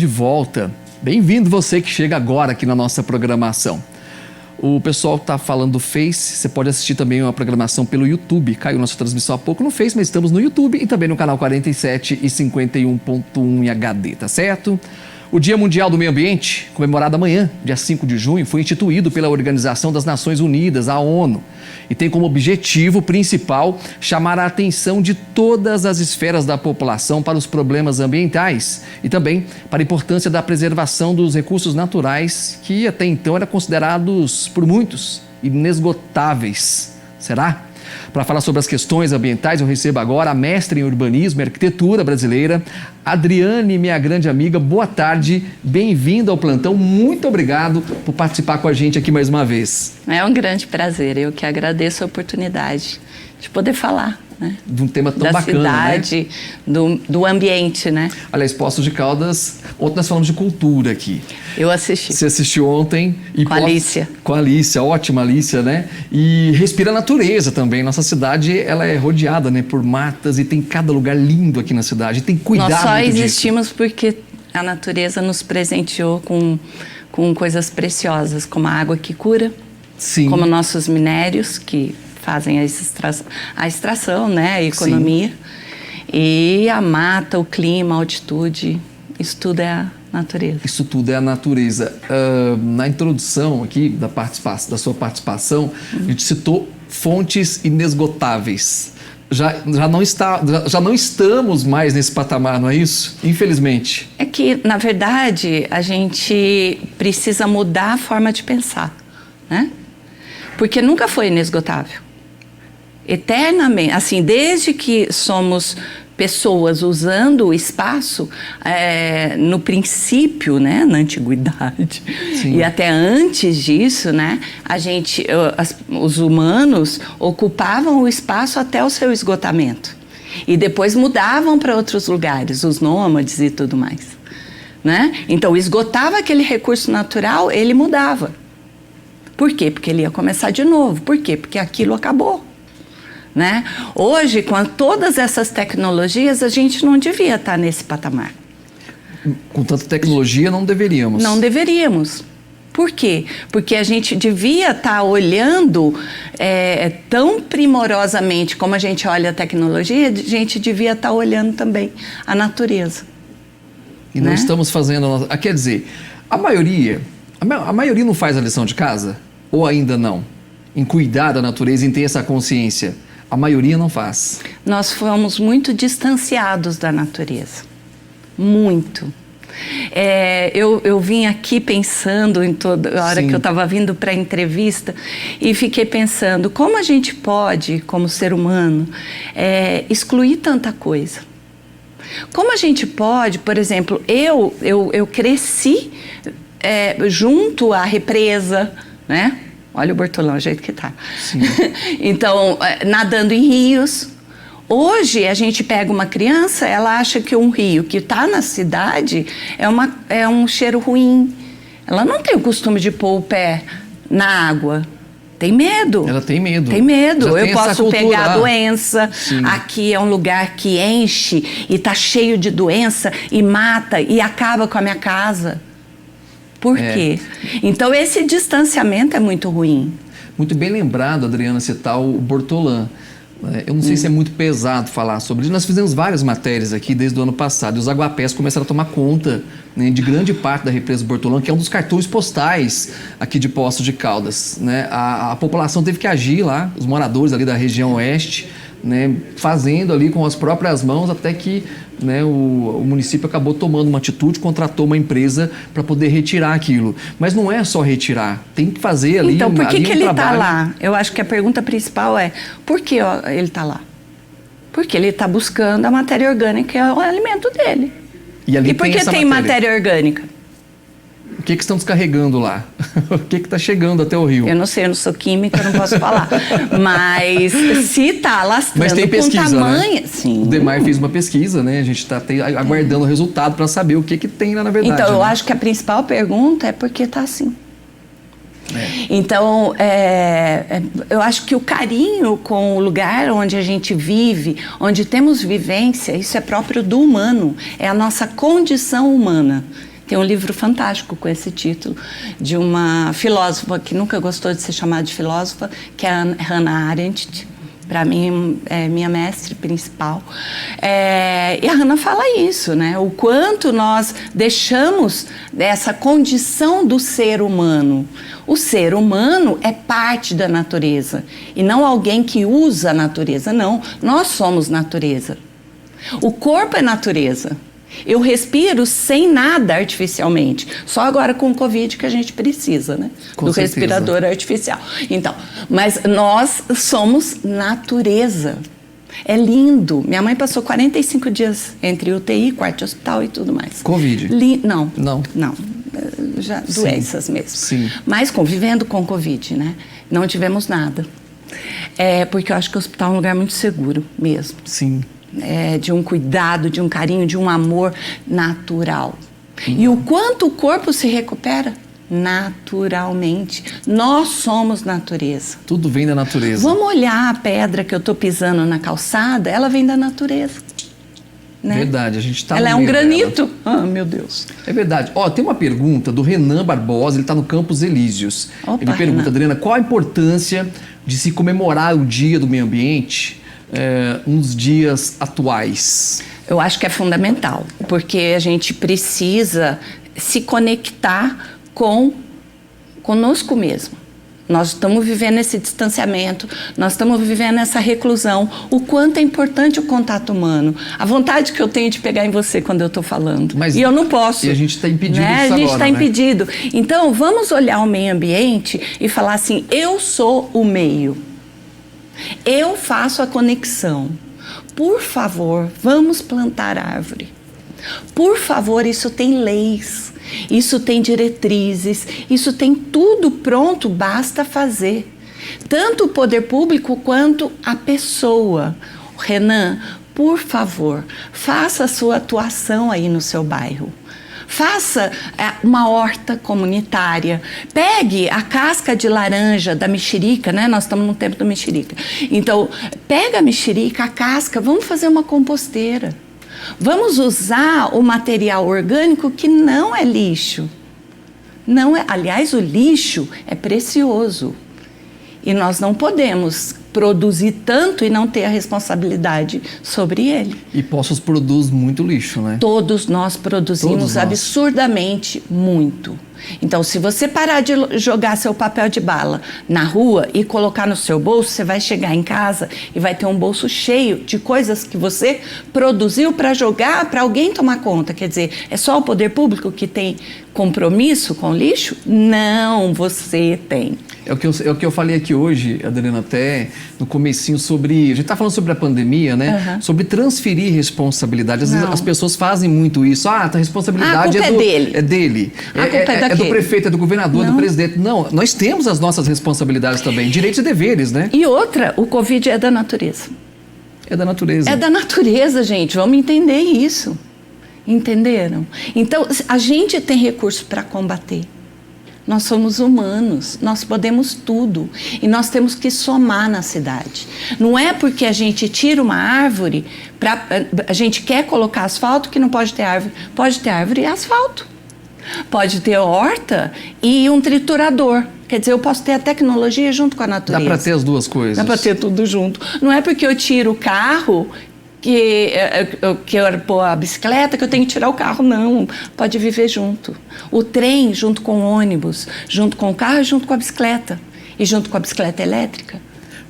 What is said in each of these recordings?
de volta. Bem-vindo você que chega agora aqui na nossa programação. O pessoal está falando do Face, você pode assistir também uma programação pelo YouTube. Caiu nossa transmissão há pouco no Face, mas estamos no YouTube e também no canal 47 e 51.1 em HD, tá certo? O Dia Mundial do Meio Ambiente, comemorado amanhã, dia 5 de junho, foi instituído pela Organização das Nações Unidas, a ONU, e tem como objetivo principal chamar a atenção de todas as esferas da população para os problemas ambientais e também para a importância da preservação dos recursos naturais que até então eram considerados por muitos inesgotáveis. Será? Para falar sobre as questões ambientais, eu recebo agora a mestre em urbanismo e arquitetura brasileira, Adriane, minha grande amiga. Boa tarde, bem-vinda ao plantão. Muito obrigado por participar com a gente aqui mais uma vez. É um grande prazer, eu que agradeço a oportunidade de poder falar, né? De um tema tão bacana, cidade, né? do ambiente, né? Aliás, Poços de Caldas, ontem nós falamos de cultura aqui. Eu assisti. Você assistiu ontem. E com a Alicia. Com a Alicia, ótima Alicia, né? E respira a natureza também. Nossa cidade, ela é rodeada, né, por matas e tem cada lugar lindo aqui na cidade. Tem cuidado disso. Nós só existimos disso. Porque a natureza nos presenteou com coisas preciosas, como a água que cura, sim, como nossos minérios que fazem a extração, né, a economia, sim, e a mata, o clima, a altitude, isso tudo é a natureza. Isso tudo é a natureza. Na introdução aqui da sua participação, a gente citou fontes inesgotáveis. Já não estamos mais nesse patamar, não é isso? Infelizmente. É que, na verdade, a gente precisa mudar a forma de pensar, né? Porque nunca foi inesgotável. Eternamente, assim, desde que somos pessoas usando o espaço, no princípio, né, na antiguidade, sim, e até antes disso, né, os humanos ocupavam o espaço até o seu esgotamento e depois mudavam para outros lugares, os nômades e tudo mais, né? Então, esgotava aquele recurso natural, ele mudava. Por quê? Porque ele ia começar de novo. Por quê? Porque aquilo acabou. Né? Hoje, com todas essas tecnologias, a gente não devia estar nesse patamar. Com tanta tecnologia, não deveríamos. Não deveríamos. Por quê? Porque a gente devia estar olhando tão primorosamente como a gente olha a tecnologia, a gente devia estar olhando também a natureza. E não estamos fazendo... Quer dizer, a maioria não faz a lição de casa? Ou ainda não? Em cuidar da natureza, em ter essa consciência? A maioria não faz. Nós fomos muito distanciados da natureza. Muito. Eu vim aqui pensando em toda a hora, sim, que eu estava vindo para a entrevista e fiquei pensando como a gente pode, como ser humano, excluir tanta coisa. Como a gente pode, por exemplo, eu cresci junto à represa, né? Olha o Bortolão, o jeito que tá. Então, nadando em rios. Hoje, a gente pega uma criança, ela acha que um rio que está na cidade é um cheiro ruim. Ela não tem o costume de pôr o pé na água. Tem medo. Ela tem medo. Tem medo. Eu posso pegar a doença. Sim. Aqui é um lugar que enche e tá cheio de doença e mata e acaba com a minha casa. Por quê? Então, esse distanciamento é muito ruim. Muito bem lembrado, Adriana, citar o Bortolã. Eu não sei se é muito pesado falar sobre isso. Nós fizemos várias matérias aqui desde o ano passado. E os aguapés começaram a tomar conta, né, de grande parte da represa Bortolã, que é um dos cartões postais aqui de Poços de Caldas. Né? A população teve que agir lá, os moradores ali da região oeste, né, fazendo ali com as próprias mãos, até que, né, o município acabou tomando uma atitude, contratou uma empresa para poder retirar aquilo. Mas não é só retirar, tem que fazer ali. Então, por que ele está lá? Eu acho que a pergunta principal é: por que ele está lá? Porque ele está buscando a matéria orgânica, que é o alimento dele. E por que tem matéria orgânica? O que estão descarregando lá? O que está chegando até o rio? Eu não sei, eu não sou química, eu não posso falar. Mas se está alastrando, mas tem pesquisa, com tamanho... Né? Sim. O DEMAR fez uma pesquisa, né? A gente está aguardando o resultado para saber o que tem lá na verdade. Então, eu né? acho que a principal pergunta é por que está assim. Então, eu acho que o carinho com o lugar onde a gente vive, onde temos vivência, isso é próprio do humano, é a nossa condição humana. Tem um livro fantástico com esse título, de uma filósofa que nunca gostou de ser chamada de filósofa, que é a Hannah Arendt. Para mim, é minha mestre principal. E a Hannah fala isso, né? O quanto nós deixamos dessa condição do ser humano. O ser humano é parte da natureza e não alguém que usa a natureza, não. Nós somos natureza. O corpo é natureza. Eu respiro sem nada artificialmente. Só agora com o Covid que a gente precisa, né? Com do certeza. respirador artificial. Então, mas nós somos natureza. É lindo. Minha mãe passou 45 dias entre UTI, quarto de hospital e tudo mais. Covid? Não. Não. Não. Já doenças mesmo. Sim. Mas convivendo com Covid, né? Não tivemos nada. Porque eu acho que o hospital é um lugar muito seguro mesmo. Sim. De um cuidado, de um carinho, de um amor natural. E o quanto o corpo se recupera? Naturalmente. Nós somos natureza. Tudo vem da natureza. Vamos olhar a pedra que eu estou pisando na calçada, ela vem da natureza. Né? Verdade, a gente está Ela é um granito. Ah, meu Deus. É verdade. Tem uma pergunta do Renan Barbosa, ele está no Campos Elíseos. Opa, ele pergunta, Renan. Adriana, qual a importância de se comemorar o Dia do Meio Ambiente nos dias atuais? Eu acho que é fundamental, porque a gente precisa se conectar conosco mesmo. Nós estamos vivendo esse distanciamento, nós estamos vivendo essa reclusão. O quanto é importante o contato humano. A vontade que eu tenho de pegar em você quando eu estou falando. Mas, e eu não posso. E a gente está impedido disso agora, A gente está né? impedido. Então, vamos olhar o meio ambiente e falar assim, eu sou o meio. Eu faço a conexão. Por favor, vamos plantar árvore. Por favor, isso tem leis, isso tem diretrizes, isso tem tudo pronto, basta fazer. Tanto o poder público quanto a pessoa. Renan, por favor, faça a sua atuação aí no seu bairro. Faça uma horta comunitária. Pegue a casca de laranja da mexerica, né? Nós estamos no tempo da mexerica. Então, pega a mexerica, a casca, vamos fazer uma composteira. Vamos usar o material orgânico que não é lixo. Não é, aliás, o lixo é precioso. E nós não podemos produzir tanto e não ter a responsabilidade sobre ele. E Poços produz muito lixo, né? Todos nós produzimos Todos nós. absurdamente muito. Então, se você parar de jogar seu papel de bala na rua e colocar no seu bolso, você vai chegar em casa e vai ter um bolso cheio de coisas que você produziu para jogar, para alguém tomar conta. Quer dizer, é só o poder público que tem compromisso com o lixo? Não, você tem. É o que eu falei aqui hoje, Adriana, até no comecinho sobre... A gente está falando sobre a pandemia, né? Uhum. Sobre transferir responsabilidade. Às vezes as pessoas fazem muito isso. A responsabilidade A culpa é dele. É dele. A culpa é do daquele. prefeito, é do governador, é do Não. presidente. Não, nós temos as nossas responsabilidades também. Direitos e deveres, né? E outra, o Covid é da natureza. É da natureza. É da natureza, gente. Vamos entender isso. Entenderam? Então, a gente tem recurso para combater. Nós somos humanos, nós podemos tudo e nós temos que somar na cidade. Não é porque a gente tira uma árvore, a gente quer colocar asfalto que não pode ter árvore. Pode ter árvore e asfalto. Pode ter horta e um triturador. Quer dizer, eu posso ter a tecnologia junto com a natureza. Dá para ter as duas coisas. Dá para ter tudo junto. Não é porque eu tiro o carro que eu quero pôr a bicicleta, que eu tenho que tirar o carro, não. Pode viver junto. O trem junto com o ônibus, junto com o carro e junto com a bicicleta. E junto com a bicicleta elétrica.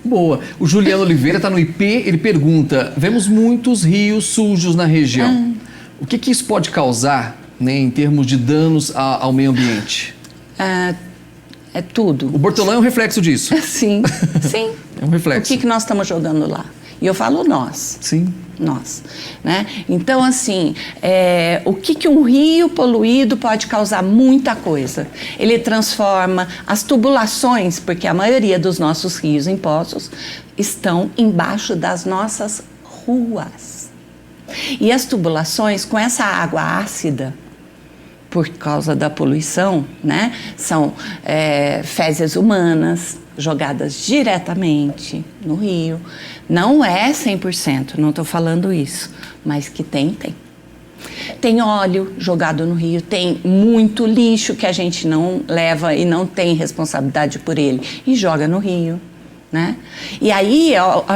Boa. O Juliano Oliveira está no IP, ele pergunta, vemos muitos rios sujos na região. O que isso pode causar, né, em termos de danos ao meio ambiente? É tudo. O Bortolão é um reflexo disso. Sim, sim. É um reflexo. O que nós estamos jogando lá? E eu falo nós. Sim. Nós, né? Então, assim, o que um rio poluído pode causar? Muita coisa. Ele transforma as tubulações, porque a maioria dos nossos rios em poços estão embaixo das nossas ruas. E as tubulações, com essa água ácida, por causa da poluição, né? São fezes humanas jogadas diretamente no rio. Não é 100%, não estou falando isso, mas que tem. Tem óleo jogado no rio, tem muito lixo que a gente não leva e não tem responsabilidade por ele e joga no rio, né? E aí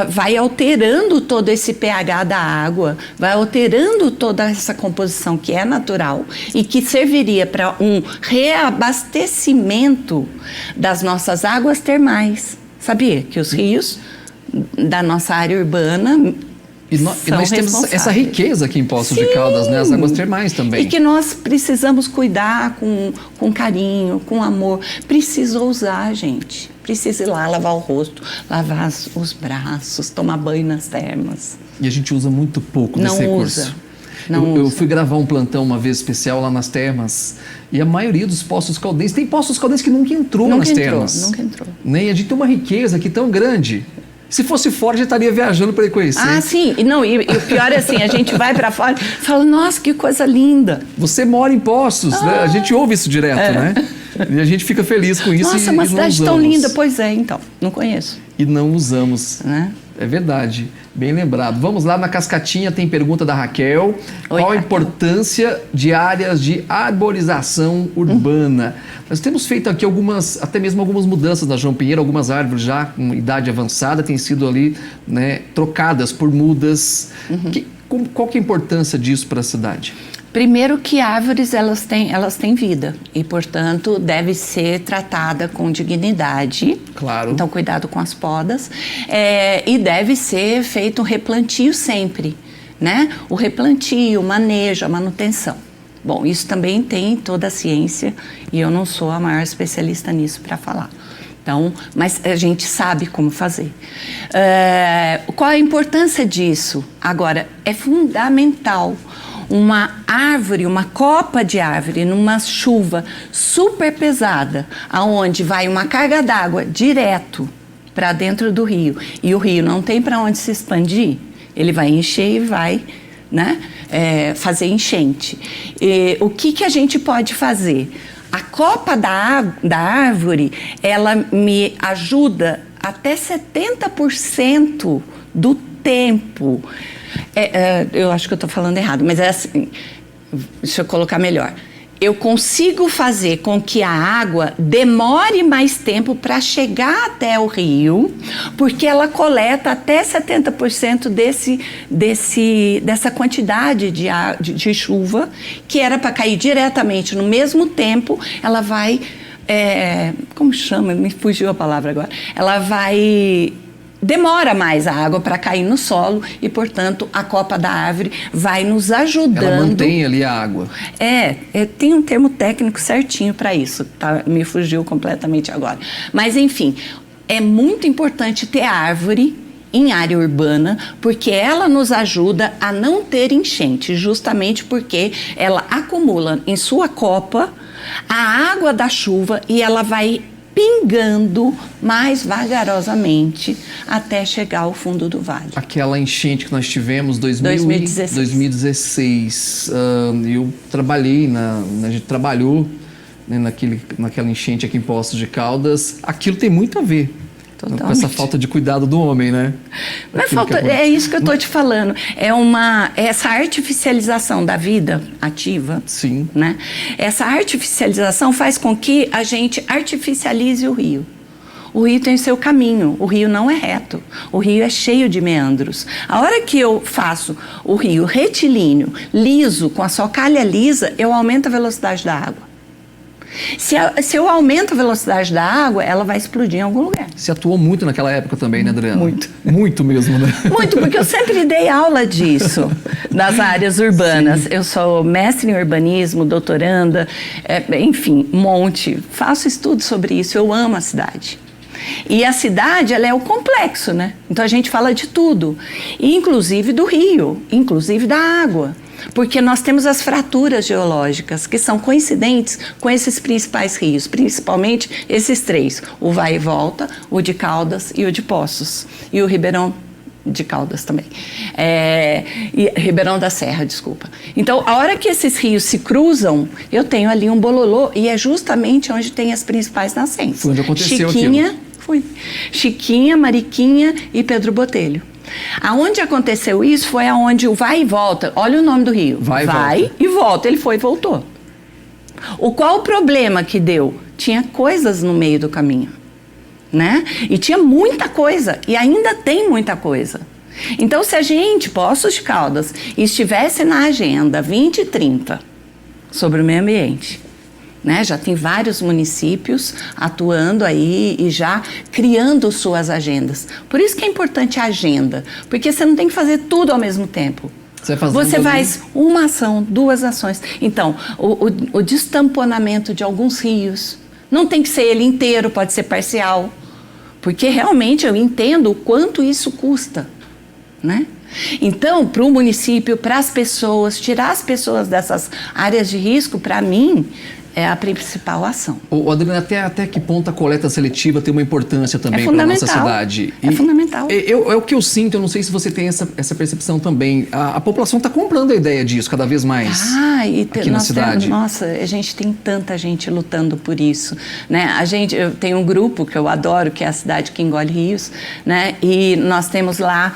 vai alterando todo esse pH da água, vai alterando toda essa composição que é natural e que serviria para um reabastecimento das nossas águas termais. Sabia que os rios da nossa área urbana E nós temos essa riqueza aqui em Poços de Caldas, né? As águas termais também. E que nós precisamos cuidar com carinho, com amor. Precisa usar, gente. Precisa ir lá lavar o rosto, lavar os braços, tomar banho nas termas. E a gente usa muito pouco desse recurso. Eu fui gravar um plantão uma vez especial lá nas termas e a maioria dos poços caldenses, tem poços caldenses que nunca entrou nas termas. Nunca entrou. Né? E a gente tem uma riqueza aqui tão grande. Se fosse fora, a gente estaria viajando para ir conhecer. Ah, sim. E o pior é assim, a gente vai para fora e fala, nossa, que coisa linda. Você mora em Poços, né? A gente ouve isso direto, né? E a gente fica feliz com isso. Nossa, uma cidade tão linda. Pois é, então, não conheço. E não usamos. Né? É verdade, bem lembrado. Vamos lá, na Cascatinha tem pergunta da Raquel. Oi, qual a Raquel. Importância de áreas de arborização urbana? Nós temos feito aqui até mesmo algumas mudanças na João Pinheiro, algumas árvores já com idade avançada têm sido ali, né, trocadas por mudas. Qual que é a importância disso para a cidade? Primeiro que árvores elas têm vida e, portanto, deve ser tratada com dignidade. Claro. Então, cuidado com as podas. E deve ser feito um replantio sempre, né? O replantio, o manejo, a manutenção. Bom, isso também tem toda a ciência e eu não sou a maior especialista nisso para falar. Então, mas a gente sabe como fazer. Qual a importância disso? Agora, é fundamental uma árvore, uma copa de árvore, numa chuva super pesada, aonde vai uma carga d'água direto para dentro do rio, e o rio não tem para onde se expandir, ele vai encher e vai, né, fazer enchente. O que a gente pode fazer? A copa da árvore, ela me ajuda até 70% do tempo. Eu acho que eu estou falando errado, mas é assim, deixa eu colocar melhor. Eu consigo fazer com que a água demore mais tempo para chegar até o rio, porque ela coleta até 70% dessa quantidade de chuva, que era para cair diretamente no mesmo tempo, ela vai... como chama? Me fugiu a palavra agora. Ela vai... Demora mais a água para cair no solo e, portanto, a copa da árvore vai nos ajudando. Ela mantém ali a água. Tem um termo técnico certinho para isso, tá? Me fugiu completamente agora. Mas, enfim, é muito importante ter árvore em área urbana, porque ela nos ajuda a não ter enchente, justamente porque ela acumula em sua copa a água da chuva e ela vai pingando mais vagarosamente até chegar ao fundo do vale. Aquela enchente que nós tivemos em 2016. Eu trabalhei, a gente trabalhou, né, naquela enchente aqui em Poços de Caldas. Aquilo tem muito a ver. Totalmente. Com essa falta de cuidado do homem, né? Mas é isso que eu estou te falando. Essa artificialização da vida ativa. Sim. Né? Essa artificialização faz com que a gente artificialize o rio. O rio tem o seu caminho, o rio não é reto, o rio é cheio de meandros. A hora que eu faço o rio retilíneo, liso, com a sua calha lisa, eu aumento a velocidade da água. Se eu aumento a velocidade da água, ela vai explodir em algum lugar. Você atuou muito naquela época também, né, Adriana? Muito. Muito mesmo, né? Muito, porque eu sempre dei aula disso, nas áreas urbanas. Sim. Eu sou mestre em urbanismo, doutoranda, enfim, um monte. Faço estudos sobre isso, eu amo a cidade. E a cidade, ela é o complexo, né? Então a gente fala de tudo, inclusive do rio, inclusive da água. Porque nós temos as fraturas geológicas que são coincidentes com esses principais rios, principalmente esses três, o Vai e Volta, o de Caldas e o de Poços, e o Ribeirão de Caldas também, e Ribeirão da Serra, desculpa. Então, a hora que esses rios se cruzam, eu tenho ali um bololô, e é justamente onde tem as principais nascentes. Foi onde aconteceu Chiquinha, Chiquinha, Mariquinha e Pedro Botelho. Aonde aconteceu isso foi aonde o vai e volta. Olha o nome do rio. Vai e volta. Ele foi e voltou. Qual o problema que deu? Tinha coisas no meio do caminho, né? E tinha muita coisa. E ainda tem muita coisa. Então, se a gente, Poços de Caldas, estivesse na agenda 2030 sobre o meio ambiente, né? Já tem vários municípios atuando aí e já criando suas agendas. Por isso que é importante a agenda, porque você não tem que fazer tudo ao mesmo tempo. Você faz uma ação, 2 ações. Então, o destamponamento de alguns rios, não tem que ser ele inteiro, pode ser parcial, porque realmente eu entendo o quanto isso custa, né? Então, para o município, para as pessoas, tirar as pessoas dessas áreas de risco, para mim, é a principal ação. Adriana, até que ponto a coleta seletiva tem uma importância também para a nossa cidade? É fundamental. É o que eu sinto, eu não sei se você tem essa percepção também. A população está comprando a ideia disso cada vez mais aqui na cidade. Nossa, a gente tem tanta gente lutando por isso, né? Eu tenho um grupo que eu adoro, que é a Cidade que Engole Rios, né? E nós temos lá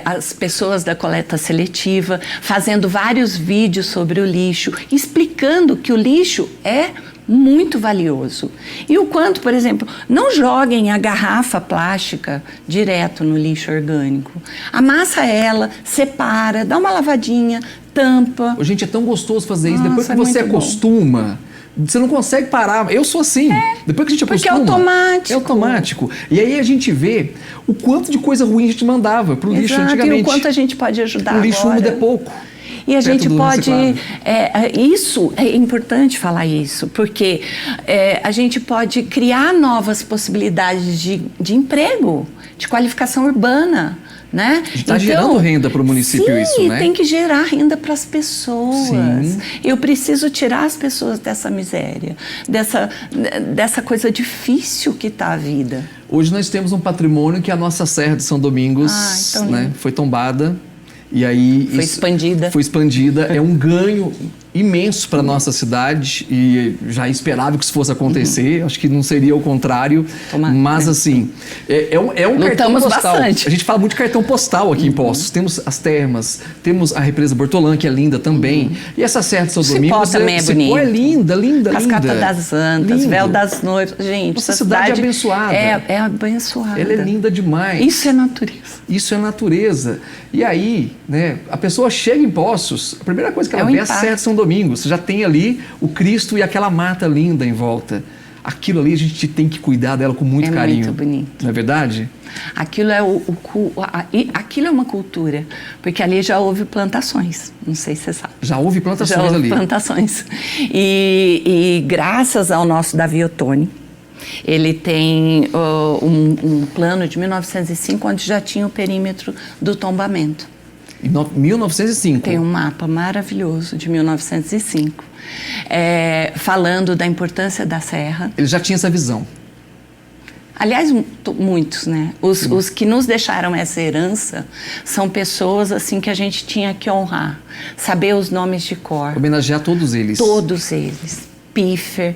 as pessoas da coleta seletiva fazendo vários vídeos sobre o lixo, explicando que o lixo é muito valioso. E o quanto, por exemplo, não joguem a garrafa plástica direto no lixo orgânico. Amassa ela, separa, dá uma lavadinha, tampa. Gente, é tão gostoso fazer isso. Nossa, depois que você acostuma, você não consegue parar. Eu sou assim. Depois que a gente acostuma... Porque é automático. É automático. E aí a gente vê o quanto de coisa ruim a gente mandava pro lixo antigamente. E o quanto a gente pode ajudar. O lixo úmido é pouco. E a gente pode... isso é importante falar isso, porque a gente pode criar novas possibilidades de emprego, de qualificação urbana, né? Está gerando renda para o município isso, né? Tem que gerar renda para as pessoas. Sim. Eu preciso tirar as pessoas dessa miséria, dessa coisa difícil que está a vida. Hoje nós temos um patrimônio que é a nossa Serra de São Domingos, né? Foi tombada. E aí foi expandida. É um ganho imenso para a nossa cidade e já esperava que isso fosse acontecer. Acho que não seria o contrário. Mas assim, é um cartão postal. Bastante. A gente fala muito de cartão postal aqui em Poços. Temos as termas, temos a represa Bortolã, que é linda também. E essa Serra de São Domingos também é bonita. É linda. Cascata das Antas, Véu das Noivas. Gente, nossa cidade é abençoada. É abençoada. Ela é linda demais. Isso é natureza. Isso é natureza. E aí, né, a pessoa chega em Poços, a primeira coisa que ela vê é a Serra de São Domingos. Você já tem ali o Cristo e aquela mata linda em volta. Aquilo ali a gente tem que cuidar dela com muito carinho. Muito bonito. Não é verdade? Aquilo aquilo é uma cultura, porque ali já houve plantações. Não sei se você sabe. Já houve plantações ali. Já houve plantações. E graças ao nosso Davi Ottoni, ele tem um plano de 1905, onde já tinha o perímetro do tombamento. Em 1905? Tem um mapa maravilhoso de 1905, falando da importância da serra. Ele já tinha essa visão. Aliás, muitos, né? Os que nos deixaram essa herança são pessoas assim que a gente tinha que honrar, saber os nomes de cor. Homenagear todos eles. Todos eles. Piffer,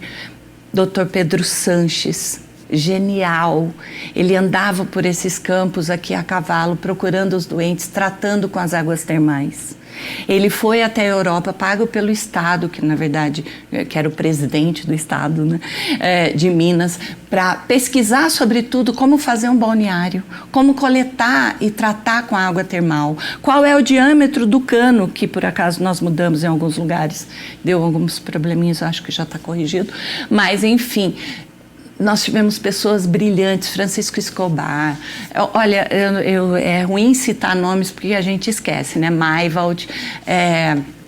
Dr. Pedro Sanches, genial. Ele andava por esses campos aqui a cavalo, procurando os doentes, tratando com as águas termais. Ele foi até a Europa, pago pelo Estado, que na verdade que era o presidente do Estado, né, de Minas, para pesquisar sobre tudo como fazer um balneário, como coletar e tratar com a água termal, qual é o diâmetro do cano, que por acaso nós mudamos em alguns lugares, deu alguns probleminhas, acho que já está corrigido, mas enfim... Nós tivemos pessoas brilhantes, Francisco Escobar. Olha, é ruim citar nomes porque a gente esquece, né? Maivald,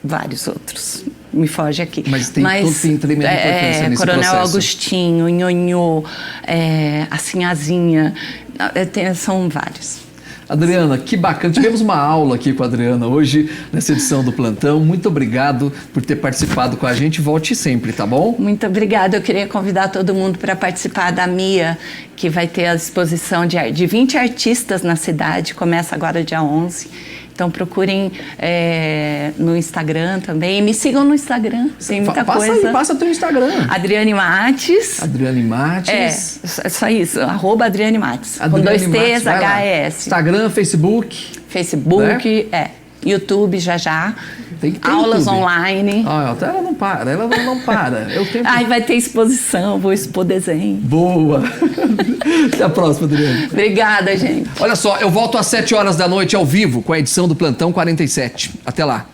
vários outros. Me foge aqui. Mas tem tremenda importância nesse Coronel processo. Augustinho, Nhonhô, a Sinhazinha, são vários. Adriana, que bacana. Tivemos uma aula aqui com a Adriana hoje, nessa edição do Plantão. Muito obrigado por ter participado com a gente. Volte sempre, tá bom? Muito obrigada. Eu queria convidar todo mundo para participar da MIA, que vai ter a exposição de 20 artistas na cidade. Começa agora dia 11. Então procurem no Instagram também. Me sigam no Instagram, tem muita coisa. Passa teu Instagram. Adriane Mates. Adriane Mates. Só isso, @Adriane Mates. Adriane com 2 T's, Mates, vai lá. H-E-S. Instagram, Facebook, YouTube já. Tem que ter aulas YouTube. online. Ela não para. Eu tenho... Vai ter exposição, vou expor desenho. Boa! Até a próxima, Adriane. Obrigada, gente. Olha só, eu volto às 7 horas da noite ao vivo com a edição do Plantão 47. Até lá.